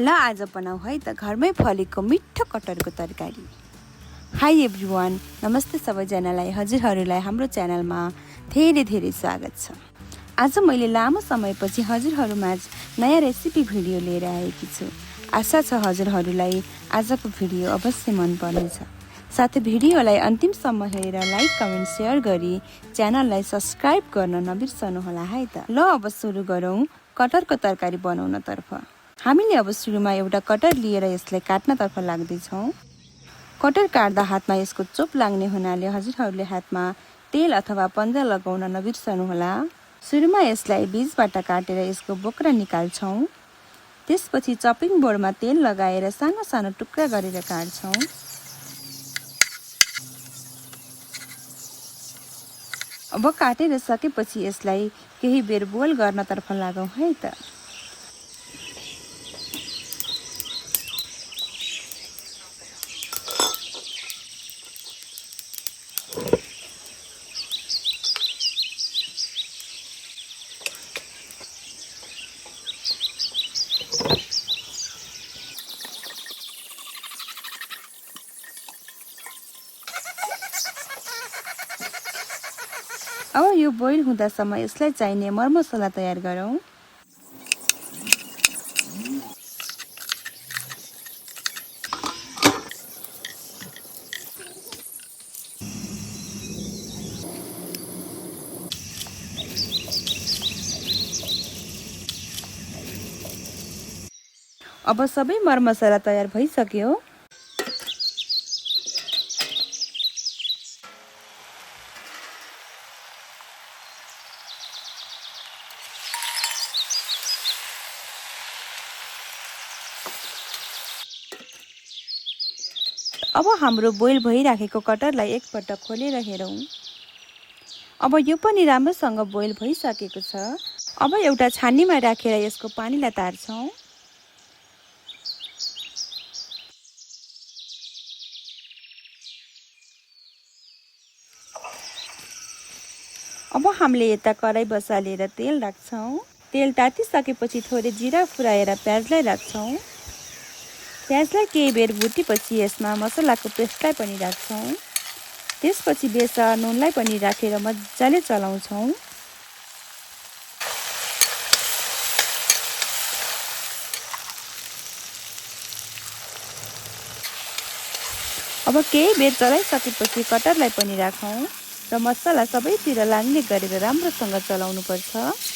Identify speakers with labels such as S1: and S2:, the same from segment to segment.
S1: ल आज बनाऊ है त घरमै फलेको मिठो कटहरको तरकारी। हाई एभ्रिवान, नमस्ते सबैजनालाई, हजुरहरूलाई हाम्रो च्यानलमा धेरै धेरै स्वागत छ। आज मैले लामो समयपछि हजुरहरूमाझ नयाँ रेसिपी भिडियो लिएर आएकी छु। आशा छ हजुरहरूलाई आजको भिडियो अवश्य मन पर्नेछ। साथै भिडियोलाई अन्तिमसम्म हेरेर लाइक, कमेन्ट, सेयर गरी च्यानललाई सब्स्क्राइब गर्न नबिर्सनुहोला है त। ल अब सुरु गरौँ कटहरको तरकारी बनाउनतर्फ। हामीले अब सुरुमा एउटा कटहर लिएर यसलाई काट्नतर्फ लाग्दैछौँ। कटहर काट्दा हातमा यसको चोप लाग्ने हुनाले हजुरहरूले हातमा तेल अथवा पन्जा लगाउन नबिर्सनुहोला। सुरुमा यसलाई बीजबाट काटेर यसको बोक्रा निकाल्छौँ। त्यसपछि चपिङ बोर्डमा तेल लगाएर सानो सानो टुक्रा गरेर काट्छौँ। अब काटेर सकेपछि यसलाई केही बेर बोइल गर्नतर्फ लागौँ है त। अब यो बोइल हुँदासम्म यसलाई चाहिने मरमसला तयार गरौँ। अब सबै मरमसला तयार भइसक्यो। अब हाम्रो बोइल भइराखेको कटहरलाई एकपटक खोलेर हेरौँ। अब यो पनि राम्रोसँग बोइल भइसकेको छ। अब एउटा छानीमा राखेर यसको पानीलाई तार्छौँ। अब हामीले यता कराई बसालेर तेल राख्छौँ। तेल तातिसकेपछि थोरै जिरा फुराएर प्याजलाई राख्छौँ। प्याजलाई केही बेर भुटेपछि यसमा मसलाको पेस्टलाई पनि राख्छौँ। त्यसपछि बेसार नुनलाई पनि राखेर मजाले चलाउँछौँ। अब केही बेर चलाइसकेपछि कटहरलाई पनि राखौँ र मसला सबैतिर लाग्ने गरेर राम्रोसँग चलाउनुपर्छ।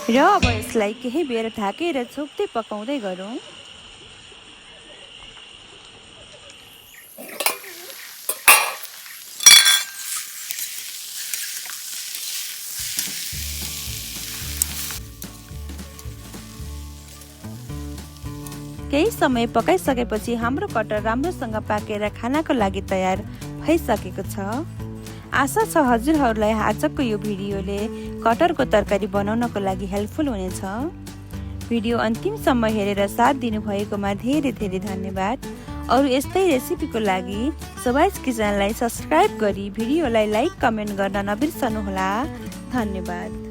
S1: र अब यसलाई केही बेर ढाकेर छोप्दै पकाउँदै गरौँ। केही समय पकाइसकेपछि हाम्रो कटहर राम्रोसँग पाकेर खानाको लागि तयार भइसकेको छ। आशा छ हजुरहरूलाई आजको यो भिडियोले कटहरको तरकारी बनाउनको लागि हेल्पफुल हुनेछ। भिडियो अन्तिमसम्म हेरेर साथ दिनुभएकोमा धेरै धेरै धन्यवाद। अरू यस्तै रेसिपीको लागि सबाइज किचनलाई सब्स्क्राइब गरी भिडियोलाई लाइक, कमेन्ट गर्न नबिर्सनुहोला। धन्यवाद।